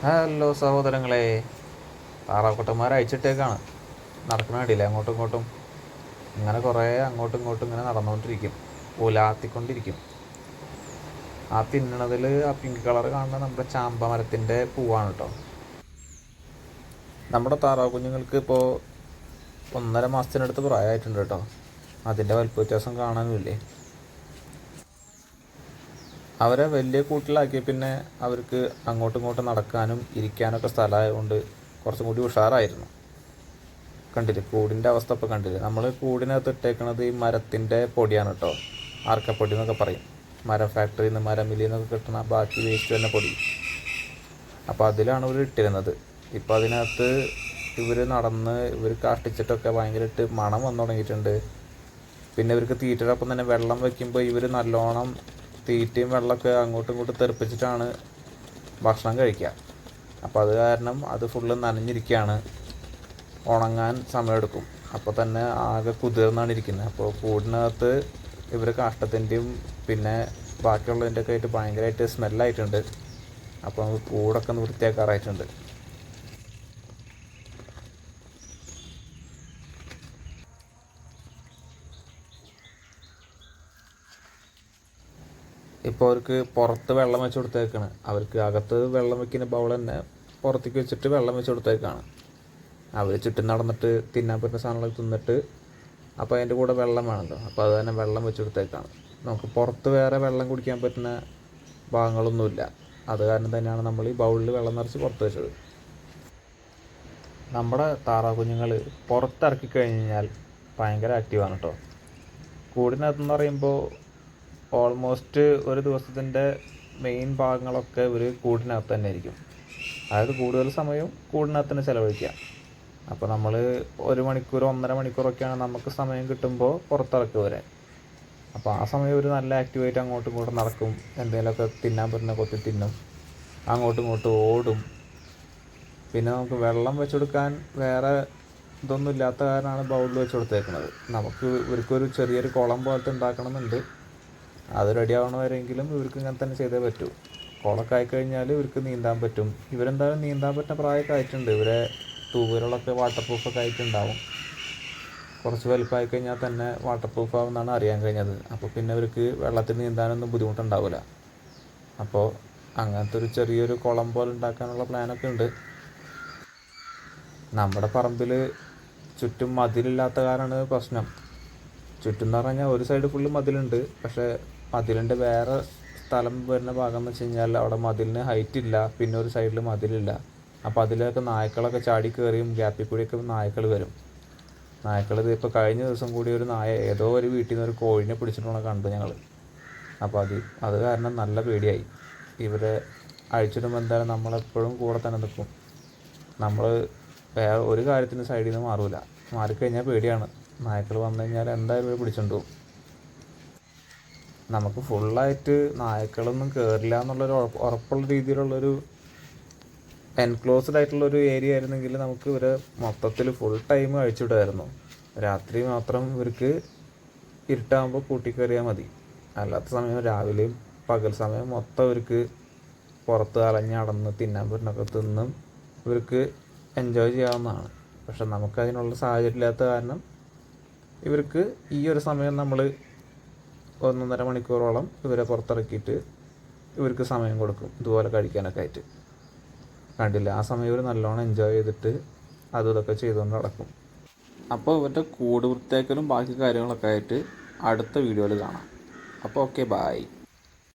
Hello സഹോദരങ്ങളെ, താറാക്കുട്ടന്മാരെ അയച്ചിട്ടേക്കാണ്. നടക്കണ കണ്ടില്ലേ, അങ്ങോട്ടും ഇങ്ങോട്ടും ഇങ്ങനെ കുറേ അങ്ങോട്ടും ഇങ്ങോട്ടും ഇങ്ങനെ നടന്നുകൊണ്ടിരിക്കും, ഉലാത്തിക്കൊണ്ടിരിക്കും. ആ തിന്നണതിൽ ആ പിങ്ക് കളർ കാണുന്ന നമ്മുടെ ചാമ്പ മരത്തിൻ്റെ പൂവാണ് കേട്ടോ. നമ്മുടെ താറാവ് കുഞ്ഞുങ്ങൾക്ക് ഇപ്പോൾ 1.5 മാസത്തിനടുത്ത് പ്രായമായിട്ടുണ്ട് കേട്ടോ. അതിൻ്റെ വലിപ്പ വ്യത്യാസം കാണാനുമില്ലേ. അവരെ വലിയ കൂട്ടിലാക്കി പിന്നെ അവർക്ക് അങ്ങോട്ടും ഇങ്ങോട്ടും നടക്കാനും ഇരിക്കാനൊക്കെ സ്ഥലമായതുകൊണ്ട് കുറച്ചും കൂടി ഉഷാറായിരുന്നു. കണ്ടില്ലേ കൂടിൻ്റെ അവസ്ഥ ഇപ്പോൾ കണ്ടില്ലേ. നമ്മൾ കൂടിനകത്ത് ഇട്ടേക്കണത് ഈ മരത്തിൻ്റെ പൊടിയാണ് കേട്ടോ. ആർക്കപ്പൊടി എന്നൊക്കെ പറയും. മരം ഫാക്ടറിയിൽ നിന്ന് മരം മില്ലിൽ നിന്നൊക്കെ കിട്ടുന്ന ബാക്കി വേസ്റ്റ് തന്നെ പൊടി. അപ്പോൾ അതിലാണ് ഇവർ ഇട്ടിരുന്നത്. ഇപ്പോൾ അതിനകത്ത് ഇവർ നടന്ന് ഇവർ കാഷ്ടിച്ചിട്ടൊക്കെ ഭയങ്കരമായിട്ട് മണം വന്നു തുടങ്ങിയിട്ടുണ്ട്. പിന്നെ ഇവർക്ക് തീറ്റയോടൊപ്പം തന്നെ വെള്ളം വയ്ക്കുമ്പോൾ ഇവർ നല്ലോണം തീറ്റയും വെള്ളമൊക്കെ അങ്ങോട്ടും ഇങ്ങോട്ടും തെറിപ്പിച്ചിട്ടാണ് ഭക്ഷണം കഴിക്കുക. അപ്പോൾ അത് കാരണം അത് ഫുള്ള് നനഞ്ഞിരിക്കുകയാണ്. ഉണങ്ങാൻ സമയമെടുക്കും. അപ്പോൾ തന്നെ ആകെ കുതിർന്നാണ് ഇരിക്കുന്നത്. അപ്പോൾ കൂടിനകത്ത് ഇവർ കാഷ്ടത്തിൻ്റെയും പിന്നെ ബാക്കിയുള്ളതിൻ്റെയൊക്കെ ആയിട്ട് ഭയങ്കരമായിട്ട് സ്മെല്ലായിട്ടുണ്ട്. അപ്പോൾ നമുക്ക് കൂടൊക്കെ ഒന്ന് വൃത്തിയാക്കാറായിട്ടുണ്ട്. ഇപ്പോൾ അവർക്ക് പുറത്ത് വെള്ളം വെച്ച് കൊടുത്തേക്കാണ്. അവർക്ക് അകത്ത് വെള്ളം വയ്ക്കുന്ന ബൗൾ തന്നെ പുറത്തേക്ക് വെച്ചിട്ട് വെള്ളം വെച്ച് കൊടുത്തേക്കാണ്. അവർ ചുറ്റും നടന്നിട്ട് തിന്നാൻ പറ്റുന്ന സാധനങ്ങളൊക്കെ തിന്നിട്ട് അപ്പോൾ അതിൻ്റെ കൂടെ വെള്ളം വേണമല്ലോ. അപ്പോൾ അത് തന്നെ വെള്ളം വെച്ച് കൊടുത്തേക്കാണ്. നമുക്ക് പുറത്ത് വേറെ വെള്ളം കുടിക്കാൻ പറ്റുന്ന ഭാഗങ്ങളൊന്നുമില്ല. അത് കാരണം തന്നെയാണ് നമ്മൾ ഈ ബൗളിൽ വെള്ളം നിറച്ച് പുറത്ത് വെച്ചത്. നമ്മുടെ താറാവ് കുഞ്ഞുങ്ങൾ പുറത്തിറക്കി കഴിഞ്ഞാൽ ഭയങ്കര ആക്റ്റീവാണ് കേട്ടോ. കൂടിനകത്തെന്ന് പറയുമ്പോൾ ഓൾമോസ്റ്റ് ഒരു ദിവസത്തിൻ്റെ മെയിൻ ഭാഗങ്ങളൊക്കെ ഒരു കൂടിനകത്ത് തന്നെ ആയിരിക്കും. അതായത് കൂടുതൽ സമയം കൂടിനകത്ത് തന്നെ ചിലവഴിക്കുക. അപ്പോൾ നമ്മൾ 1 മണിക്കൂർ 1.5 മണിക്കൂറൊക്കെയാണ് നമുക്ക് സമയം കിട്ടുമ്പോൾ പുറത്തിറക്കി വരാൻ. അപ്പോൾ ആ സമയം ഒരു നല്ല ആക്റ്റീവായിട്ട് അങ്ങോട്ടും ഇങ്ങോട്ടും നടക്കും. എന്തെങ്കിലുമൊക്കെ തിന്നാൻ പറ്റുന്ന കൊത്തി തിന്നും, അങ്ങോട്ടും ഇങ്ങോട്ടും ഓടും. പിന്നെ നമുക്ക് വെള്ളം വെച്ച് കൊടുക്കാൻ വേറെ ഇതൊന്നും ഇല്ലാത്ത കാരണമാണ് ബൗളിൽ വെച്ച് കൊടുത്തേക്കുന്നത്. നമുക്ക് ഇവർക്കൊരു ചെറിയൊരു കുളം പോലത്തെ ഉണ്ടാക്കണമെന്നുണ്ട്. അത് റെഡി ആവണവരെങ്കിലും ഇവർക്ക് ഇങ്ങനെ തന്നെ ചെയ്തേ പറ്റൂ. കുളമൊക്കെ ആയിക്കഴിഞ്ഞാൽ ഇവർക്ക് നീന്താൻ പറ്റും. ഇവരെന്തായാലും നീന്താൻ പറ്റുന്ന പ്രായമൊക്കെ ആയിട്ടുണ്ട്. ഇവരെ തൂവലുകളൊക്കെ വാട്ടർ പ്രൂഫൊക്കെ ആയിട്ടുണ്ടാവും. കുറച്ച് വലുപ്പമായി കഴിഞ്ഞാൽ തന്നെ വാട്ടർ പ്രൂഫ് ആവുമെന്നാണ് അറിയാൻ കഴിഞ്ഞത്. അപ്പോൾ പിന്നെ അവർക്ക് വെള്ളത്തിൽ നീന്താനൊന്നും ബുദ്ധിമുട്ടുണ്ടാവില്ല. അപ്പോൾ അങ്ങനത്തെ ഒരു ചെറിയൊരു കുളം പോലെ ഉണ്ടാക്കാനുള്ള പ്ലാനൊക്കെ ഉണ്ട്. നമ്മുടെ പറമ്പിൽ ചുറ്റും മതിലില്ലാത്ത കാരണമാണ് പ്രശ്നം. ചുറ്റും എന്ന് പറഞ്ഞാൽ ഒരു സൈഡ് ഫുള്ള് മതിലുണ്ട്. പക്ഷേ മതിലിൻ്റെ വേറെ സ്ഥലം വരുന്ന ഭാഗം എന്ന് വെച്ച് കഴിഞ്ഞാൽ അവിടെ മതിലിന് ഹൈറ്റ് ഇല്ല. പിന്നെ ഒരു സൈഡിൽ മതിലില്ല. അപ്പോൾ അതിലൊക്കെ നായ്ക്കളൊക്കെ ചാടി കയറിയും ഗ്യാപ്പിൽ കൂടിയൊക്കെ നായ്ക്കൾ വരും. നായ്ക്കൾ ഇപ്പോൾ കഴിഞ്ഞ ദിവസം കൂടി ഒരു നായ ഏതോ ഒരു വീട്ടിൽ നിന്ന് ഒരു കോഴിനെ പിടിച്ചിട്ടുള്ള കണ്ടു ഞങ്ങൾ. അപ്പോൾ അത് കാരണം നല്ല പേടിയായി. ഇവരെ അഴിച്ചിടുമ്പോൾ എന്തായാലും നമ്മളെപ്പോഴും കൂടെ തന്നെ നിൽക്കും. നമ്മൾ വേറെ ഒരു കാര്യത്തിന് സൈഡിൽ നിന്ന് മാറില്ല. മാറിക്കഴിഞ്ഞാൽ പേടിയാണ്. നായ്ക്കൾ വന്നു കഴിഞ്ഞാൽ എന്തായാലും ഇവർ പിടിച്ചുകൊണ്ട് പോകും. നമുക്ക് ഫുള്ളായിട്ട് നായ്ക്കളൊന്നും കയറില്ല എന്നുള്ളൊരു ഉറപ്പുള്ള രീതിയിലുള്ളൊരു എൻക്ലോസ്ഡ് ആയിട്ടുള്ളൊരു ഏരിയ ആയിരുന്നെങ്കിൽ നമുക്ക് ഇവരെ മൊത്തത്തിൽ ഫുൾ ടൈം അഴിച്ചിടുമായിരുന്നു. രാത്രി മാത്രം ഇവർക്ക് ഇരുട്ടാകുമ്പോൾ കൂട്ടിക്കയറിയാൽ മതി. അല്ലാത്ത സമയം രാവിലെയും പകൽ സമയം മൊത്തം ഇവർക്ക് പുറത്ത് അലഞ്ഞടന്ന് തിന്നാൻ പറ്റുന്നൊക്കെ തിന്നും ഇവർക്ക് എൻജോയ് ചെയ്യാവുന്നതാണ്. പക്ഷെ നമുക്കതിനുള്ള സാഹചര്യം ഇല്ലാത്ത കാരണം ഇവർക്ക് ഈ ഒരു സമയം നമ്മൾ 1.5 മണിക്കൂറോളം ഇവരെ പുറത്തിറക്കിയിട്ട് ഇവർക്ക് സമയം കൊടുക്കും ഇതുപോലെ കഴിക്കാനൊക്കെ ആയിട്ട്. കണ്ടില്ല, ആ സമയം ഇവർ നല്ലോണം എൻജോയ് ചെയ്തിട്ട് അതും ഇതൊക്കെ ചെയ്തുകൊണ്ട് നടക്കും. അപ്പോൾ ഇവരുടെ കൂട് വൃത്തിയാക്കലും ബാക്കി കാര്യങ്ങളൊക്കെ ആയിട്ട് അടുത്ത വീഡിയോയിൽ കാണാം. അപ്പോൾ ഓക്കെ, ബായ്.